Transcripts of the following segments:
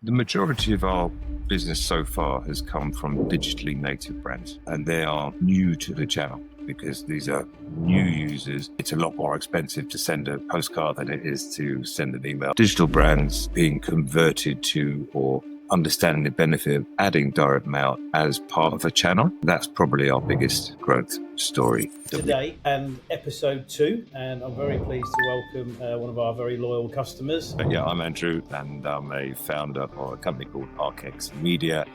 The majority of our business so far has come from digitally native brands, and they are new to the channel because these are new users. It's a lot more expensive to send a postcard than it is to send an email. Digital brands being converted to or understanding the benefit of adding direct mail as part of a channel, that's probably our biggest growth story. Today and episode 2, and I'm very pleased to welcome one of our very loyal customers. Yeah, I'm Andrew, and I'm a founder of a company called Archex Media,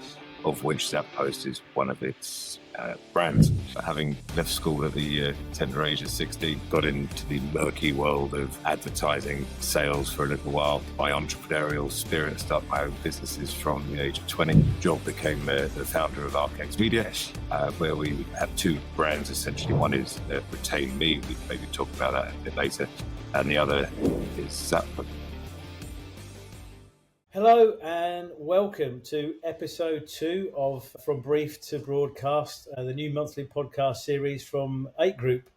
of which Zap Post is one of its brands. Having left school at the tender age of 16, got into the murky world of advertising sales for a little while. My entrepreneurial spirit started my own businesses from the age of 20. Job became the founder of Archex Media, where we have two brands essentially. One is Retain Me, we can maybe talk about that a bit later, and the other is Zap Post. Hello and welcome to episode 2 of From Brief to Broadcast, the new monthly podcast series from 8 Group.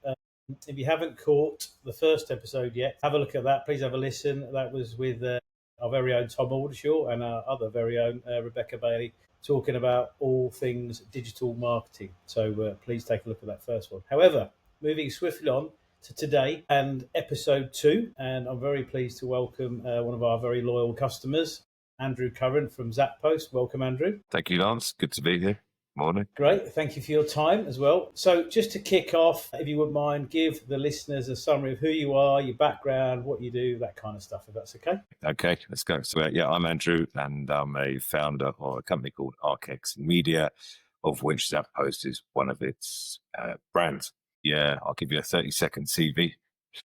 If you haven't caught the first episode yet, have a look at that. Please have a listen. That was with our very own Tom Aldershaw and our other very own Rebecca Bailey, talking about all things digital marketing. So please take a look at that first one. However, moving swiftly on to today and episode 2, and I'm very pleased to welcome one of our very loyal customers, Andrew Curran from Zap Post. Welcome, Andrew. Thank you, Lance. Good to be here. Morning. Great. Thank you for your time as well. So just to kick off, if you wouldn't mind, give the listeners a summary of who you are, your background, what you do, that kind of stuff, if that's okay. Okay, let's go. So I'm Andrew, and I'm a founder of a company called Archex Media, of which Zap Post is one of its brands. Yeah, I'll give you a 30-second CV.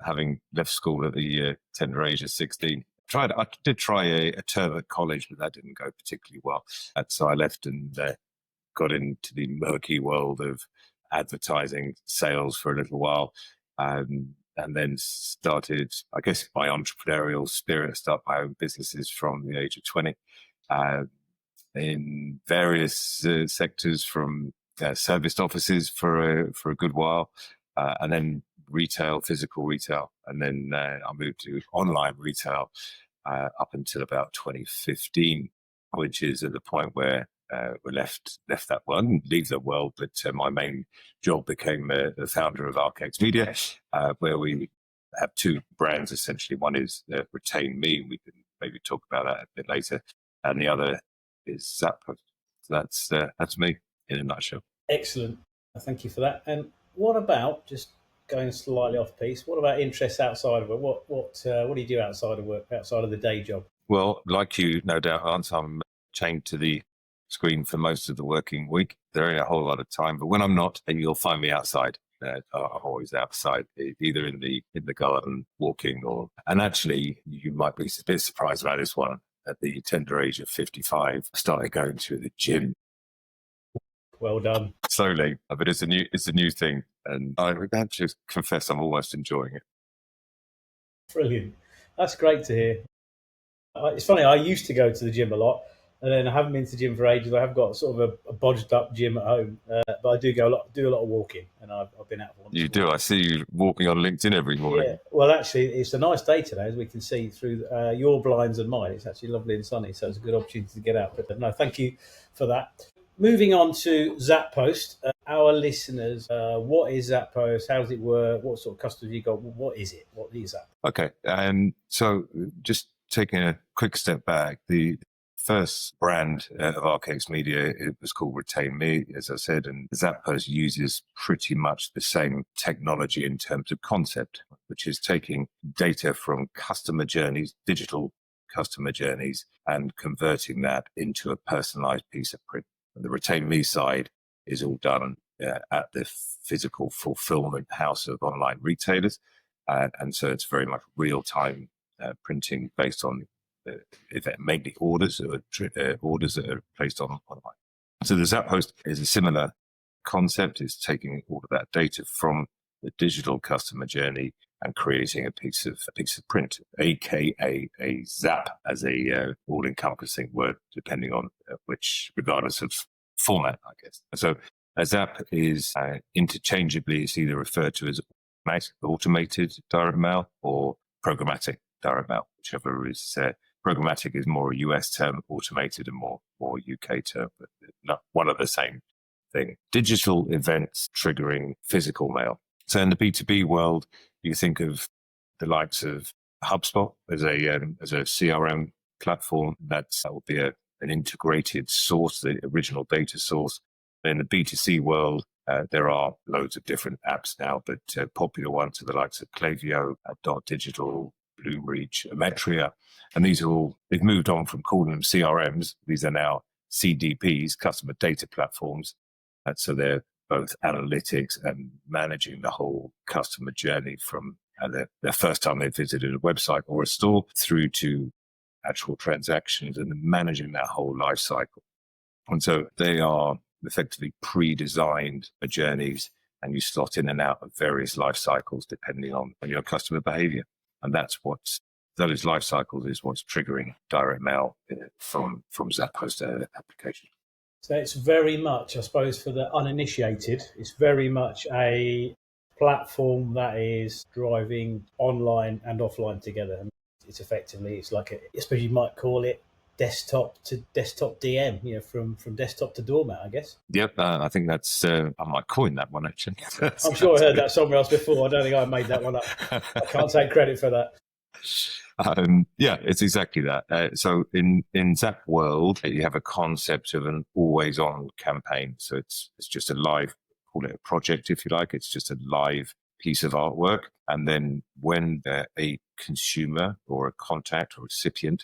Having left school at the tender age of 16, I did try a term at college, but that didn't go particularly well. So I left and got into the murky world of advertising sales for a little while, and then started, I guess, my entrepreneurial spirit, start my own businesses from the age of 20 in various sectors, from serviced offices for a good while, and then retail, physical retail, and then I moved to online retail up until about 2015, which is at the point where we left that world, leave that world, but my main job became the founder of Archex Media, where we have two brands essentially. One is Retain Me, we can maybe talk about that a bit later, and the other is Zap Post. So that's me in a nutshell. Excellent. Thank you for that. And what about, just going slightly off piece, what about interests outside of it? What do you do outside of work, outside of the day job? Well, like you, no doubt, Lance, I'm chained to the screen for most of the working week. There ain't a whole lot of time, but when I'm not, and you'll find me outside. I'm always outside, either in the garden walking, and actually, you might be a bit surprised about this one. At the tender age of 55, I started going to the gym. Well done. Slowly, but it's a new thing, and I have to confess I'm almost enjoying it. Brilliant. That's great to hear. It's funny, I used to go to the gym a lot, and then I haven't been to the gym for ages. I have got sort of a bodged up gym at home, but I do do a lot of walking, and I've been out for once. You do. I see you walking on LinkedIn every morning. Yeah. Well, actually, it's a nice day today, as we can see through your blinds and mine. It's actually lovely and sunny, so it's a good opportunity to get out. But no, thank you for that. Moving on to Zap Post, our listeners, what is Zap Post? How does it work? What sort of customers you got? What is it? What is that? Okay, and so just taking a quick step back, the first brand of Archex Media, it was called Retain Me, as I said, and Zap Post uses pretty much the same technology in terms of concept, which is taking data from customer journeys, digital customer journeys, and converting that into a personalized piece of print. The Retain Me side is all done at the physical fulfillment house of online retailers. And so it's very much real-time printing based on mainly orders that are placed online. So the Zap Post is a similar concept. It's taking all of that data from the digital customer journey and creating a piece of print, aka a zap, as a all-encompassing word, depending on regardless of format, I guess. So a zap is interchangeably, it's either referred to as automated direct mail or programmatic direct mail, whichever is Programmatic is more a US term, automated and more UK term, but not one of the same thing. Digital events triggering physical mail. So in the B2B world, you think of the likes of HubSpot as a CRM platform. That will be an integrated source, the original data source. In the B2C world, there are loads of different apps now, but popular ones are the likes of Klaviyo, Dot Digital, Bloomreach, Emetria. And they've moved on from calling them CRMs. These are now CDPs, customer data platforms. So they're both analytics and managing the whole customer journey from their first time they visited a website or a store through to actual transactions and managing that whole life cycle. And so they are effectively pre-designed journeys, and you slot in and out of various life cycles depending on your customer behavior. And those life cycles is what's triggering direct mail from Zap Post application. So it's very much, I suppose, for the uninitiated, it's very much a platform that is driving online and offline together. And it's like, I suppose you might call it desktop to desktop DM, from desktop to doormat, I guess. Yep, I think that's, I might coin that one actually. I'm sure I heard that somewhere else before. I don't think I made that one up. I can't take credit for that. Yeah, it's exactly that. So in Zap world, you have a concept of an always on campaign. So it's just a live, call it a project if you like. It's just a live piece of artwork. And then when a consumer or a contact or recipient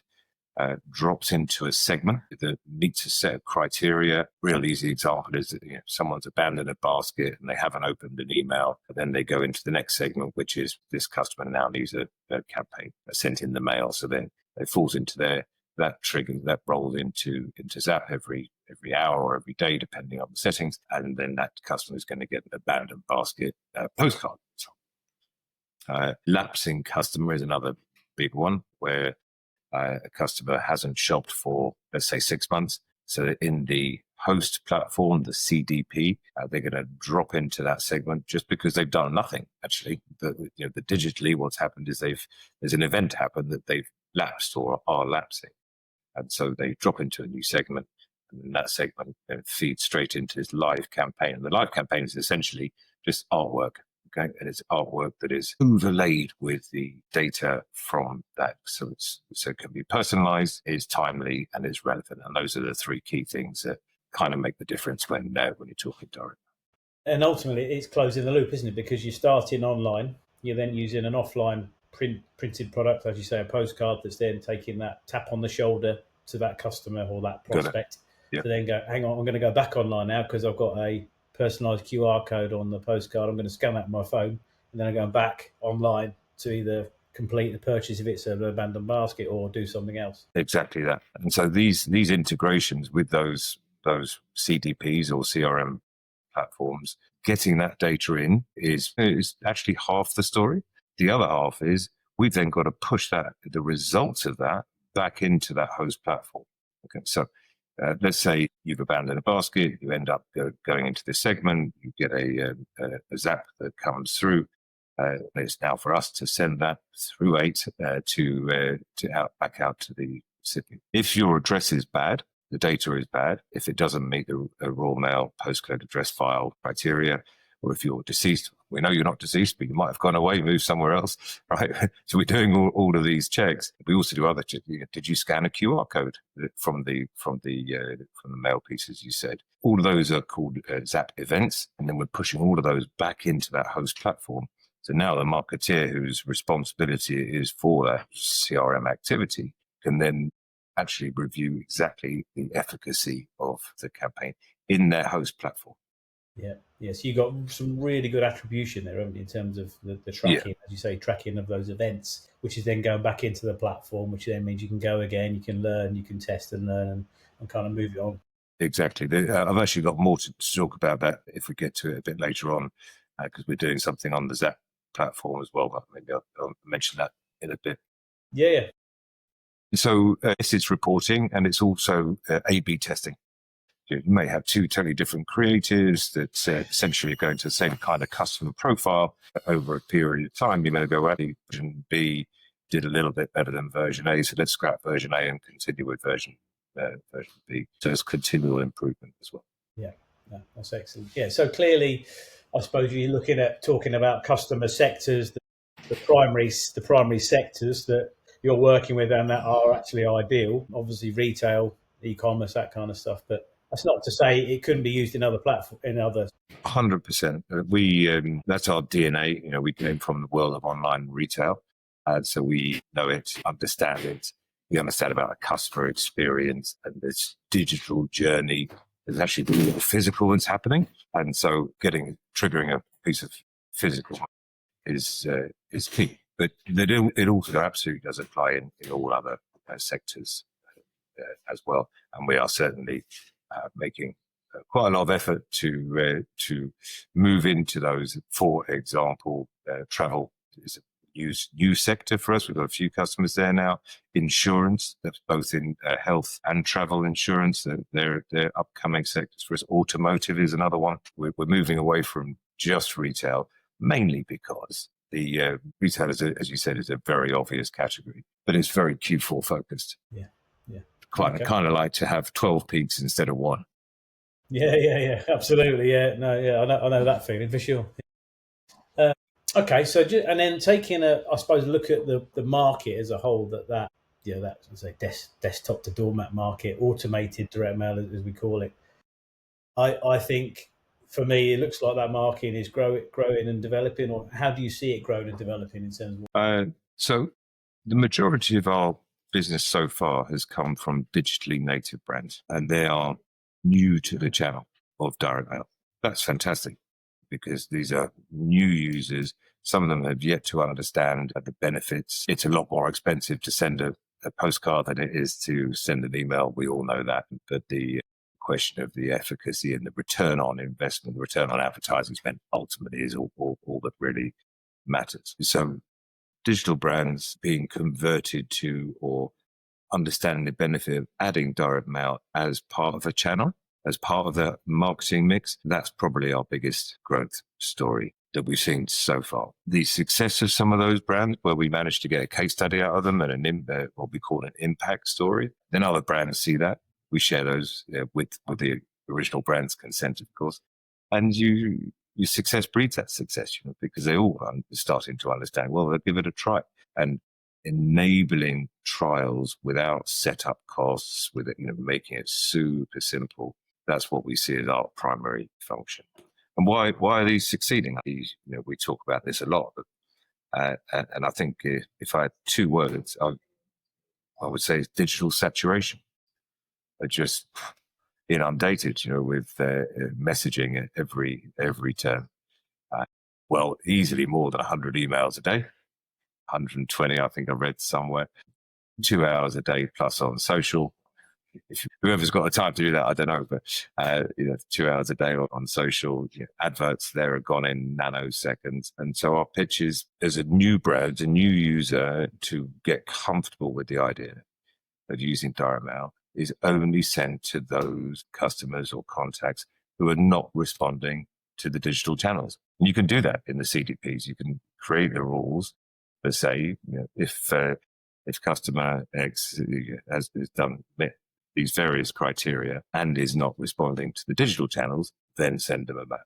drops into a segment that meets a set of criteria. Real easy example is that someone's abandoned a basket and they haven't opened an email. And then they go into the next segment, which is this customer now needs a campaign sent in the mail. So then it falls into that trigger that rolls into Zap every hour or every day, depending on the settings. And then that customer is going to get an abandoned basket postcard. Lapsing customer is another big one where a customer hasn't shopped for, let's say, 6 months. So in the host platform, the CDP, they're going to drop into that segment just because they've done nothing, actually. But digitally, what's happened is there's an event happened that they've lapsed or are lapsing. And so they drop into a new segment. And then that segment feeds straight into this live campaign. And the live campaign is essentially just artwork. Okay, and it's artwork that is overlaid with the data from that. So it can be personalized, is timely, and is relevant. And those are the three key things that kind of make the difference when you're talking direct. And ultimately, it's closing the loop, isn't it? Because you're starting online, you're then using an offline printed product, as you say, a postcard that's then taking that tap on the shoulder to that customer or that prospect to then go, hang on, I'm going to go back online now because I've got a personalised QR code on the postcard. I'm going to scan that on my phone, and then I'm going back online to either complete the purchase if it's an abandoned basket or do something else. Exactly that. And so these integrations with those CDPs or CRM platforms, getting that data in is actually half the story. The other half is we've then got to push the results of that back into that host platform. Okay, so let's say you've abandoned a basket, you end up going into this segment, you get a Zap that comes through. It's now for us to send that through 8 back out to the recipient. If your address is bad, the data is bad. If it doesn't meet the raw mail postcode address file criteria, or if you're deceased, we know you're not deceased, but you might have gone away, moved somewhere else, right? So we're doing all of these checks. We also do other checks. Did you scan a QR code from the mail pieces you said? All of those are called Zap events, and then we're pushing all of those back into that host platform. So now the marketeer whose responsibility it is for that CRM activity can then actually review exactly the efficacy of the campaign in their host platform. Yeah. So you got some really good attribution there, haven't you, in terms of the tracking, as you say, tracking of those events, which is then going back into the platform, which then means you can go again, you can learn, you can test and learn and kind of move it on. Exactly. I've actually got more to talk about that if we get to it a bit later on, because we're doing something on the Zap platform as well, but maybe I'll mention that in a bit. Yeah. So it's reporting, and it's also A/B testing. You may have two totally different creatives that essentially are going to the same kind of customer profile over a period of time. You may go, well, option B did a little bit better than version A, so let's scrap version A and continue with version B. So it's continual improvement as well. Yeah, no, that's excellent. Yeah, so clearly, I suppose you're looking at talking about customer sectors, the primary sectors that you're working with and that are actually ideal. Obviously, retail, e-commerce, that kind of stuff. But that's not to say it couldn't be used in other platforms, in other. 100%. That's our DNA. We came from the world of online retail, so we know it, understand it. We understand about the customer experience and this digital journey. There's actually the physical that's happening, and so triggering a piece of physical is key. But it also absolutely does apply in all other sectors as well. And we are certainly making quite a lot of effort to move into those. For example, travel is a new sector for us. We've got a few customers there now. Insurance, that's both in health and travel insurance. They're upcoming sectors for us. Automotive is another one. We're moving away from just retail, mainly because the retail, as you said, is a very obvious category, but it's very Q4 focused. Yeah. Kind of like to have 12 peaks instead of one. Yeah, absolutely. Yeah, no, yeah, I know that feeling for sure. Okay, so and then taking I suppose, look at the market as a whole. That's say desktop to doormat market, automated direct mail as we call it. I think for me, it looks like that market is growing and developing. Or how do you see it growing and developing in terms of? So the majority of our business so far has come from digitally native brands, and they are new to the channel of direct mail. That's fantastic because these are new users. Some of them have yet to understand the benefits. It's a lot more expensive to send a postcard than it is to send an email. We all know that. But the question of the efficacy and the return on investment, the return on advertising spend ultimately is all that really matters. So digital brands being converted to or understanding the benefit of adding direct mail as part of a channel, as part of the marketing mix, that's probably our biggest growth story that we've seen so far. The success of some of those brands where we managed to get a case study out of them and what we call an impact story, then other brands see that. We share those with the original brand's consent, of course. And your success breeds that success, because they all are starting to understand, well, they'll give it a try. And enabling trials without setup costs, with it, making it super simple. That's what we see as our primary function. And why are these succeeding? We talk about this a lot, but, and I think if I had two words, I would say it's digital saturation. They're just inundated, with messaging at every turn. Easily more than 100 emails a day. 120, I think I read somewhere. 2 hours a day plus on social. If whoever's got the time to do that, I don't know, but 2 hours a day on social. Adverts there are gone in nanoseconds, and so our pitch is, as a new brand, a new user, to get comfortable with the idea of using direct mail is only sent to those customers or contacts who are not responding to the digital channels. And you can do that in the CDPs. You can create the rules that say, if customer X has done these various criteria and is not responding to the digital channels, then send them a mail.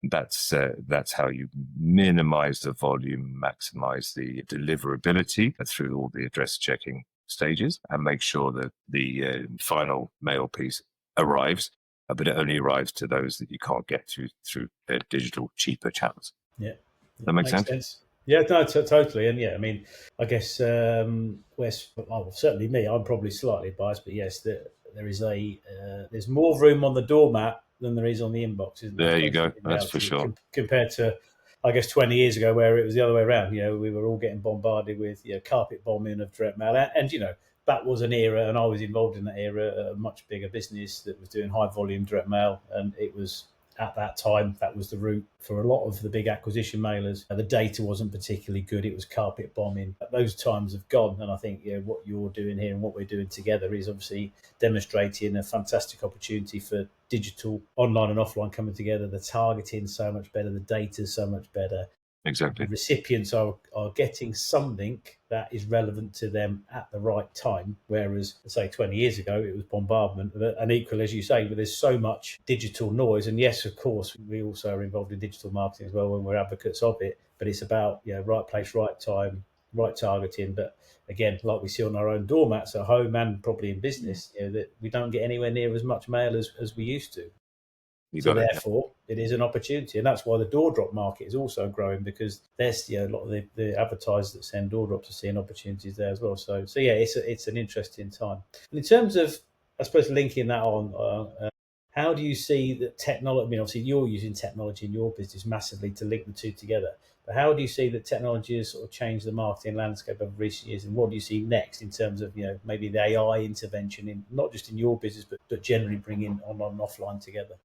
That's how you minimize the volume, maximize the deliverability through all the address checking stages, and make sure that the final mail piece arrives, but it only arrives to those that you can't get through digital cheaper channels. Yeah, that makes sense. Yeah, no, totally. And yeah, I mean, I guess certainly me, I'm probably slightly biased, but yes, there's more room on the doormat than there is on the inbox, isn't there? There you go. That's for sure. Compared to, I guess, 20 years ago, where it was the other way around. We were all getting bombarded with carpet bombing of direct mail, and that was an era, and I was involved in that era, a much bigger business that was doing high volume direct mail, and it was. At that time, that was the route for a lot of the big acquisition mailers. The data wasn't particularly good. It was carpet bombing. Those times have gone. And I think what you're doing here and what we're doing together is obviously demonstrating a fantastic opportunity for digital, online and offline coming together. The targeting so much better. The data so much better. Exactly. The recipients are getting something that is relevant to them at the right time. Whereas, say, 20 years ago, it was bombardment. And equally, as you say, but there's so much digital noise. And yes, of course, we also are involved in digital marketing as well when we're advocates of it. But it's about right place, right time, right targeting. But again, like we see on our own doormats at home and probably in business, that we don't get anywhere near as much mail as we used to. So therefore, it is an opportunity, and that's why the door drop market is also growing, because there's a lot of the advertisers that send door drops are seeing opportunities there as well. So yeah, it's an interesting time. And in terms of, I suppose, linking that on, how do you see that technology? I mean, obviously you're using technology in your business massively to link the two together. But how do you see that technology has sort of changed the marketing landscape over recent years, and what do you see next in terms of maybe the AI intervention in not just in your business but generally bringing online and offline together?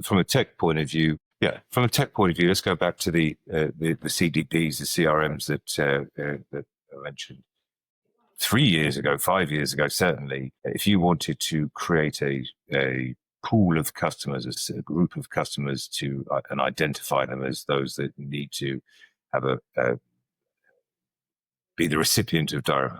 From a tech point of view, let's go back to the CDPs, the CRMs that I mentioned. 3 years ago, 5 years ago, certainly, if you wanted to create a pool of customers, a group of customers and identify them as those that need to have be the recipient of direct,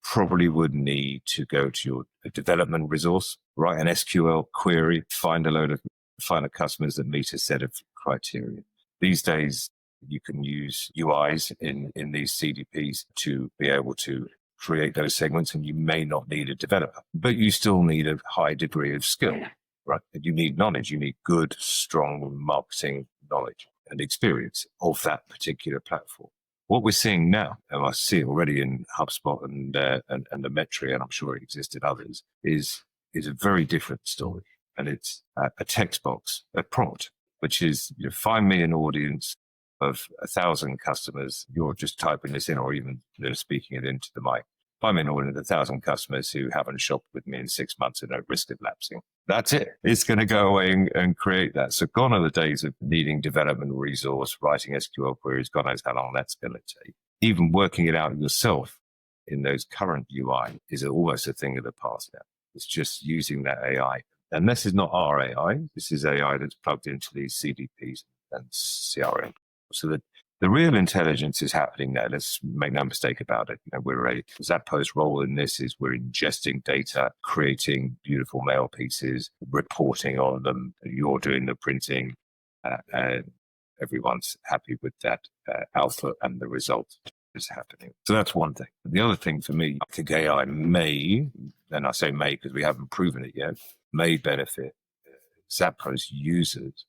probably would need to go to your development resource, write an SQL query, find a customers that meet a set of criteria. These days, you can use UIs in these CDPs to be able to create those segments, and you may not need a developer, but you still need a high degree of skill, right? You need knowledge. You need good, strong marketing knowledge and experience of that particular platform. What we're seeing now, and I see it already in HubSpot and the Metri, and I'm sure it exists in others, is a very different story. And it's a text box, a prompt, which is 5 million audience of 1,000 customers. You're just typing this in, or even speaking it into the mic. 5 million audience, 1,000 customers who haven't shopped with me in 6 months and no risk of lapsing. That's it. It's going to go away and create that. So gone are the days of needing development resource, writing SQL queries. God knows how long that's going to take. Even working it out yourself in those current UI is almost a thing of the past now. It's just using that AI. And this is not our AI. This is AI that's plugged into these CDPs and CRM. So that the real intelligence is happening there. Let's make no mistake about it. We're a Zap Post role in this is we're ingesting data, creating beautiful mail pieces, reporting on them. You're doing the printing, and everyone's happy with that output and the result is happening. So that's one thing. The other thing for me, I think AI may, and I say may because we haven't proven it yet, may benefit Zap Post users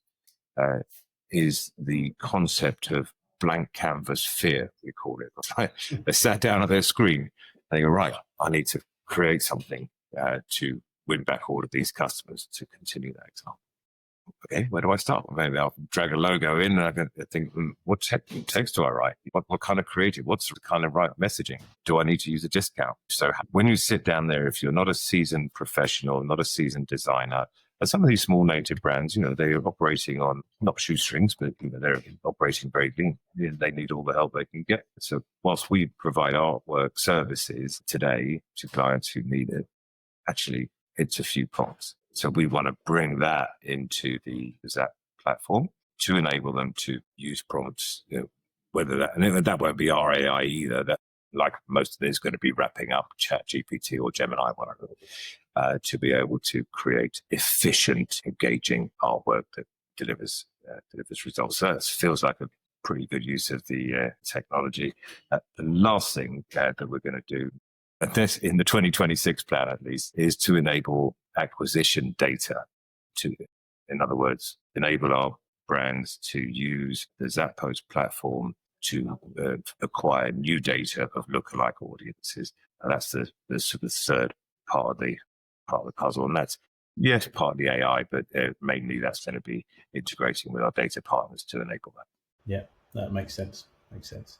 is the concept of blank canvas fear, we call it. Right? They sat down at their screen. They go, right, I need to create something to win back all of these customers to continue that example. Okay, where do I start? Maybe I'll drag a logo in and I can think, what text do I write? What kind of creative? What's the kind of right messaging? Do I need to use a discount? So when you sit down there, if you're not a seasoned professional, not a seasoned designer, and some of these small native brands, they're operating on not shoestrings, but they're operating very lean. They need all the help they can get. So whilst we provide artwork services today to clients who need it, actually it's a few prompts. So we want to bring that into the Zap platform to enable them to use prompts, whether that, and that won't be our AI either. That, like most of it, is going to be wrapping up ChatGPT or Gemini, whatever, to be able to create efficient, engaging artwork that delivers results. So that feels like a pretty good use of the technology. The last thing that we're going to do, and this in the 2026 plan at least, is to enable acquisition data to, in other words, enable our brands to use the Zap Post platform to acquire new data of lookalike audiences. And that's the sort of third part of the puzzle. And that's, yes, partly AI, but mainly that's going to be integrating with our data partners to enable that. Yeah, that makes sense. Makes sense.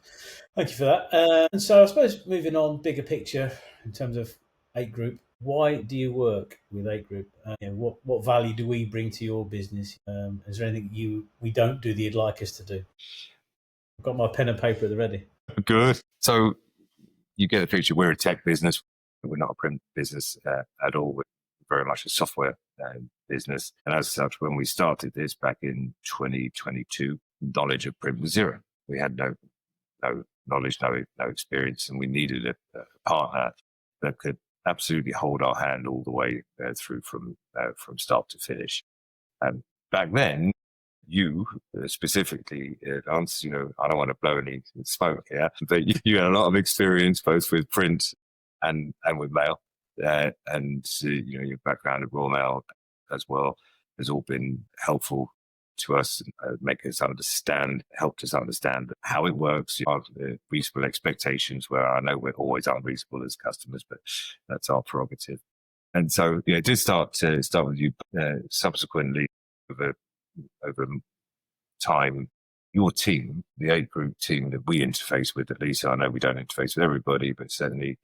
Thank you for that. And so I suppose moving on, bigger picture in terms of 8 Group, why do you work with 8 Group? What value do we bring to your business? Is there anything we don't do that you'd like us to do? I've got my pen and paper at the ready. Good. So you get a picture. We're a tech business. We're not a print business at all. We're very much a software business. And as such, when we started this back in 2022, knowledge of print was zero. We had no knowledge, no experience, and we needed a partner that could absolutely hold our hand all the way through from start to finish. And back then, you specifically, Lance, I don't want to blow any smoke here, but you had a lot of experience both with print and with mail, and your background at Royal Mail as well has all been helpful to us, helped us understand how it works, our reasonable expectations, where I know we're always unreasonable as customers, but that's our prerogative. And so, it did start with you subsequently over time. Your team, the 8 Group team that we interface with, at least I know we don't interface with everybody, but certainly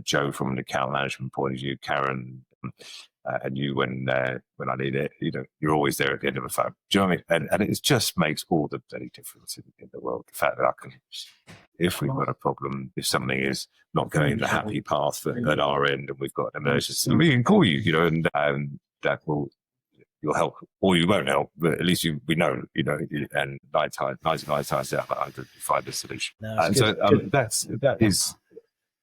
Joe from an account management point of view, Karen, and you when I need it, you're always there at the end of the phone. Do you know what I mean? And it just makes all the bloody difference in the world. The fact that I can, if we've got a problem, if something is not going the happy path at our end, and we've got an emergency, we can call you, and that you'll help, or you won't help, but at least we know, and 99 times out of 100, you find a solution. No, and so that is.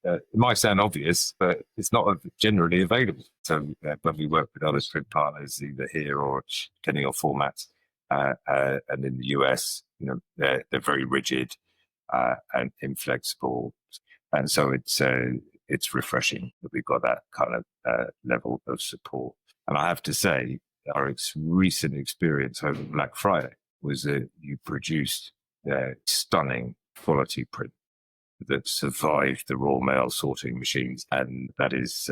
It might sound obvious, but it's not generally available. So when we work with other print partners, either here or depending on formats, and in the US, they're very rigid and inflexible, and so it's refreshing that we've got that kind of level of support. And I have to say, our recent experience over Black Friday was that you produced stunning quality print that survived the Royal Mail sorting machines, and that is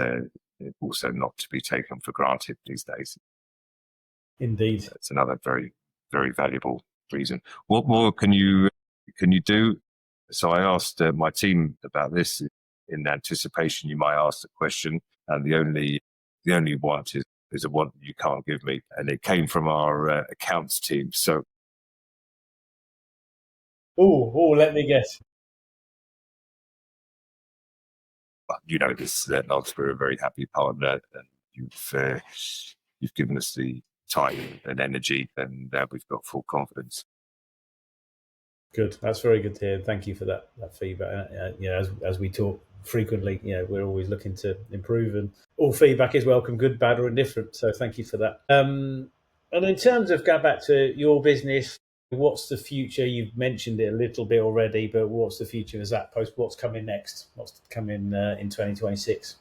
also not to be taken for granted these days. Indeed, it's another very, very valuable reason. What more can you do? So I asked my team about this in anticipation you might ask the question, and the only want is a want you can't give me, and it came from our accounts team. So, let me guess. This, Lance, we're a very happy partner, and you've given us the time and energy, and we've got full confidence. Good. That's very good to hear. Thank you for that feedback. As we talk frequently, we're always looking to improve, and all feedback is welcome, good, bad, or indifferent. So thank you for that. And in terms of going back to your business, what's the future? You've mentioned it a little bit already, but what's the future of Zap Post? What's coming next? What's coming in 2026?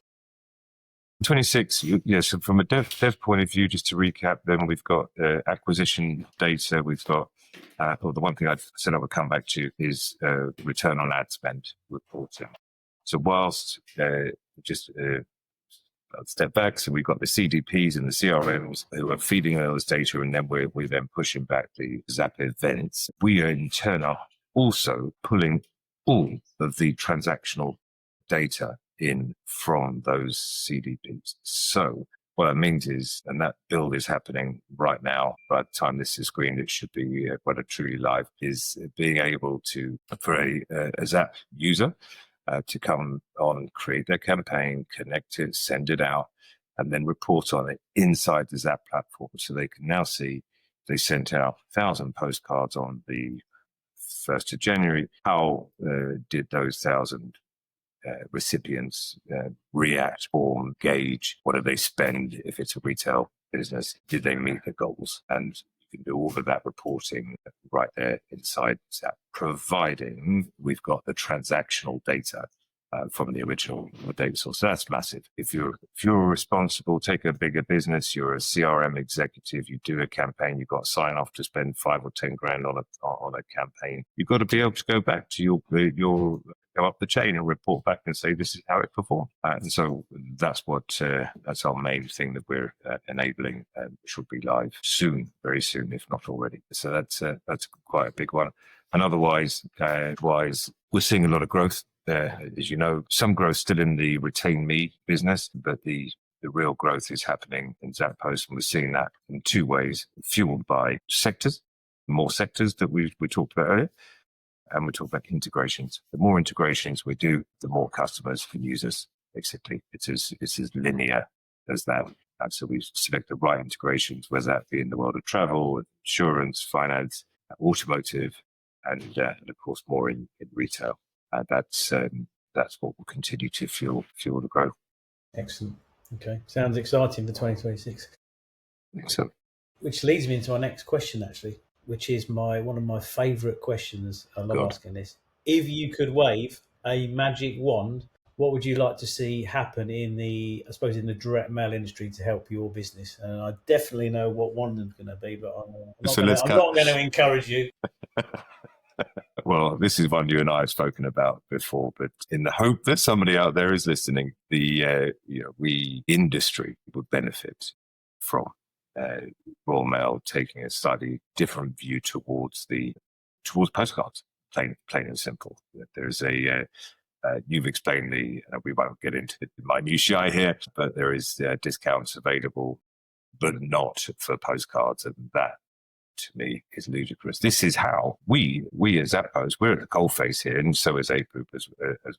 26, yes. So from a dev point of view, just to recap, then we've got acquisition data. We've got, the one thing I said I would come back to is return on ad spend reporting. So whilst step back, so we've got the CDPs and the CRMs who are feeding those data, and then we're then pushing back the Zap events. We in turn are also pulling all of the transactional data in from those CDPs. So what that means is, and that build is happening right now, by the time this is screened, it should be truly live, is being able to, for a Zap user, to come on, create their campaign, connect it, send it out, and then report on it inside the Zap platform. So they can now see they sent out 1,000 postcards on the 1st of January. How did those 1,000 recipients react or engage? What did they spend if it's a retail business? Did they meet the goals? And you can do all of that reporting right there inside Zap, providing we've got the transactional data from the original data source. So that's massive. If you're responsible, take a bigger business, you're a CRM executive, you do a campaign, you've got sign off to spend 5 or 10 grand on a campaign. You've got to be able to go back to your go up the chain and report back and say this is how it performed. And so that's our main thing that we're enabling, and should be live soon, very soon, if not already. So that's quite a big one. And otherwise, we're seeing a lot of growth there. As you know, some growth still in the Retain Me business, but the real growth is happening in Zap Post, and we're seeing that in 2 ways, fueled by sectors, more sectors that we talked about earlier. And we talk about integrations. The more integrations we do, the more customers can use us. Basically, it's as linear as that. And so we select the right integrations, whether that be in the world of travel, insurance, finance, automotive, and of course more in retail. That's what will continue to fuel the growth. Excellent. Okay, sounds exciting for 2026. So, which leads me into our next question, actually, which is one of my favourite questions. I love asking this. If you could wave a magic wand, what would you like to see happen in the direct mail industry to help your business? And I definitely know what wand is going to be, but I'm not going to encourage you. Well, this is one you and I have spoken about before, but in the hope that somebody out there is listening, we industry would benefit from Royal Mail taking a slightly different view towards postcards, plain and simple. There's you've explained we won't get into the minutiae here, but there is discounts available, but not for postcards, and that to me is ludicrous. This is how we as Zap Post, we're at the coalface here, and so is A Group as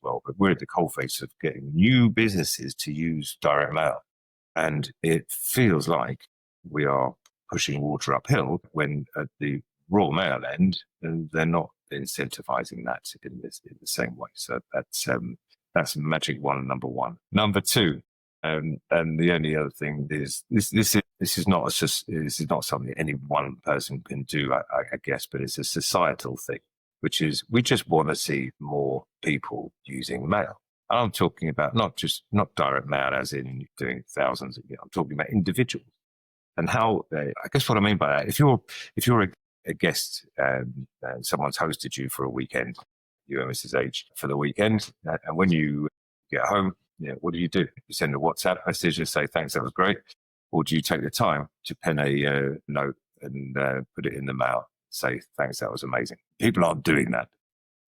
well, but we're at the coalface of getting new businesses to use direct mail. And it feels like we are pushing water uphill when at the Royal Mail end, they're not incentivizing that in the same way. So that's magic wand number one. Number two, and the only other thing is this is not something any one person can do, I guess, but it's a societal thing, which is we just want to see more people using mail. And I'm talking about not direct mail as in doing thousands. I'm talking about individuals and how I guess what I mean by that. If you're a guest and someone's hosted you for a weekend, you and Mrs. H for the weekend, and when you get home, what do? You send a WhatsApp message and say, thanks, that was great. Or do you take the time to pen a note and put it in the mail, say, thanks, that was amazing? People aren't doing that.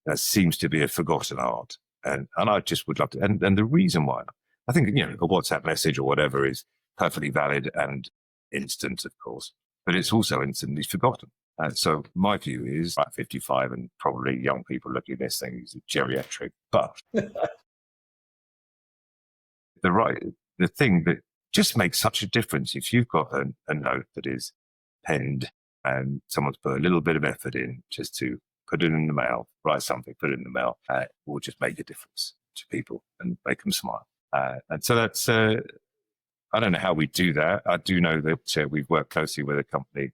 That seems to be a forgotten art. And I just would love to. And the reason why, I think, a WhatsApp message or whatever is perfectly valid and instant, of course, but it's also instantly forgotten. So my view is 55 and probably young people looking at this thing is geriatric, but the thing that just makes such a difference if you've got a note that is penned and someone's put a little bit of effort in just to put it in the mail, write something, put it in the mail, will just make a difference to people and make them smile. And so that's, I don't know how we do that. I do know that we've worked closely with a company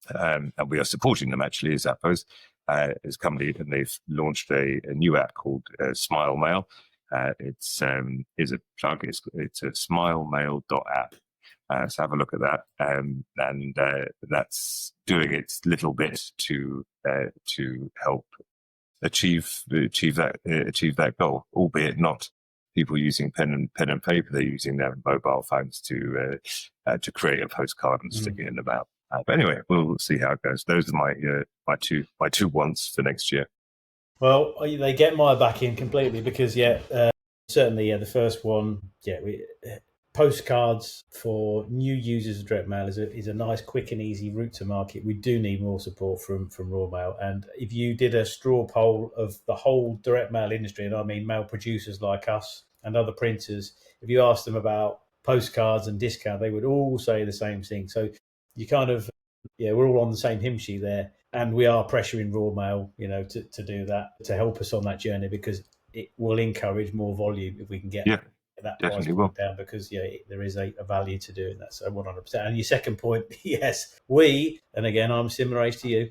and we are supporting them actually as Zap Post, as a company, and they've launched a new app called Smile Mail. It's a plug. It's a smilemail.app. So have a look at that, and that's doing its little bit to help achieve that goal, albeit not people using pen and paper. They're using their mobile phones to create a postcard and stick it in the mail. But anyway, we'll see how it goes. Those are my two wants for next year. Well, they get my backing completely because certainly the first one, postcards for new users of direct mail is a nice, quick and easy route to market. We do need more support from Royal Mail. And if you did a straw poll of the whole direct mail industry, and I mean mail producers like us and other printers, if you asked them about postcards and discount, they would all say the same thing. So you kind of, we're all on the same hymn sheet there. And we are pressuring Royal Mail, to do that, to help us on that journey, because it will encourage more volume if we can get that price point down, because there is a value to doing that. So 100%. And your second point, yes, and again, I'm similar age to you.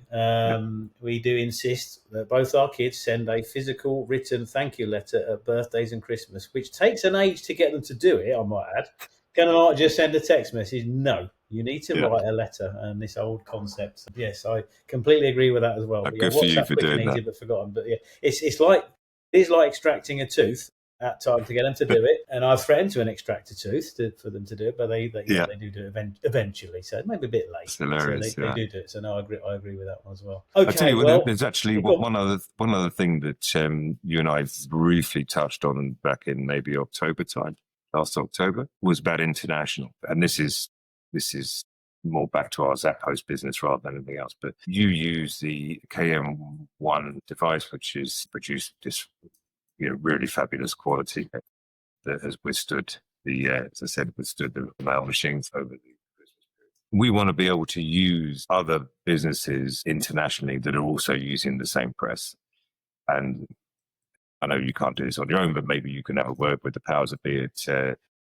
We do insist that both our kids send a physical written thank you letter at birthdays and Christmas, which takes an age to get them to do it, I might add. Can I not just send a text message? No. You need to write a letter, and this old concept. Yes, I completely agree with that as well. Good for you for doing that. But forgotten. But it's like extracting a tooth at times to get them to do it. And I've threatened to extract a tooth for them to do it, but they do it eventually. So maybe a bit late. It's hilarious. So they do it. So no, I agree with that one as well. Okay, I'll tell you, there's actually one other thing that you and I briefly touched on back in maybe October time. Last October was about international, and this is more back to our Zap Post business rather than anything else. But you use the KM1 device, which is produced this really fabulous quality that has withstood as I said, withstood the mail machines over the Christmas period. We want to be able to use other businesses internationally that are also using the same press. And I know you can't do this on your own, but maybe you can have a word with the powers that be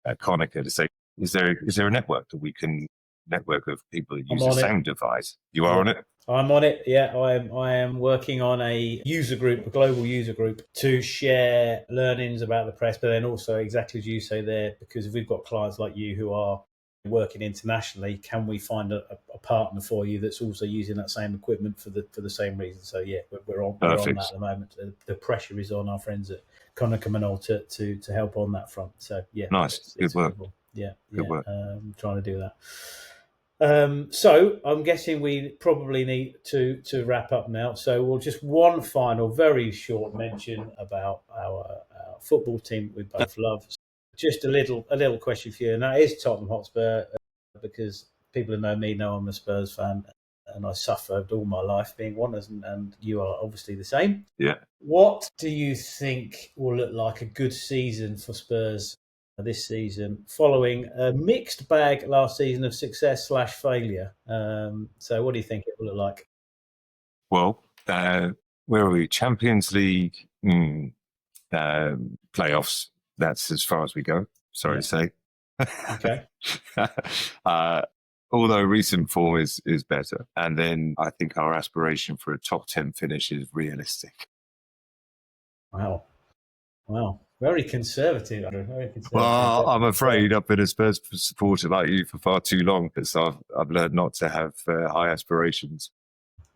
at Konica to say, is there a network that we can network of people that use the same device? You are on it? I'm on it. Yeah, I am working on a user group, a global user group, to share learnings about the press, but then also exactly as you say there, because if we've got clients like you who are working internationally, can we find a partner for you that's also using that same equipment for the same reason? So yeah, we're on that at the moment. The pressure is on our friends at Konica Minolta to help on that front. So yeah, nice, good work. Yeah, good work. Trying to do that. So I'm guessing we probably need to wrap up now. So we'll just one final, very short mention about our football team we both love. Just a little question for you, and that is Tottenham Hotspur, because people who know me know I'm a Spurs fan, and I suffered all my life being one, and you are obviously the same. Yeah. What do you think will look like a good season for Spurs this season, following a mixed bag last season of success/failure? So what do you think it will look like? Well, where are we? Champions League playoffs. That's as far as we go. Sorry to say. Okay. Although recent form is better. And then I think our aspiration for a top 10 finish is realistic. Wow. Very conservative, Andrew. Very conservative. Well, I'm afraid I've been a Spurs supporter like you for far too long, because I've learned not to have high aspirations.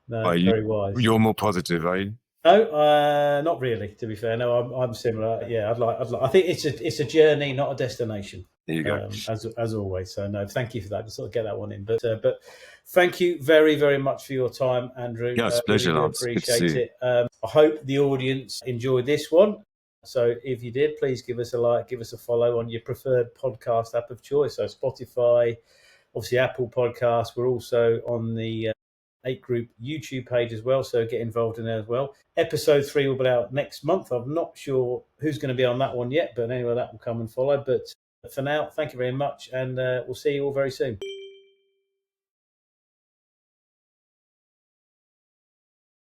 No, very wise. You're more positive, are you? No, not really. To be fair, no, I'm similar. Yeah, I'd like. I think it's a journey, not a destination. There you go. As always. So no, thank you for that. Just sort of get that one in. But thank you very, very much for your time, Andrew. Yeah, it's a pleasure, Lance. Appreciate it. I hope the audience enjoyed this one. So if you did, please give us a like, give us a follow on your preferred podcast app of choice. So Spotify, obviously Apple Podcasts. We're also on the 8 Group YouTube page as well, so get involved in there as well. Episode 3 will be out next month. I'm not sure who's going to be on that one yet, but anyway, that will come and follow. But for now, thank you very much, and we'll see you all very soon.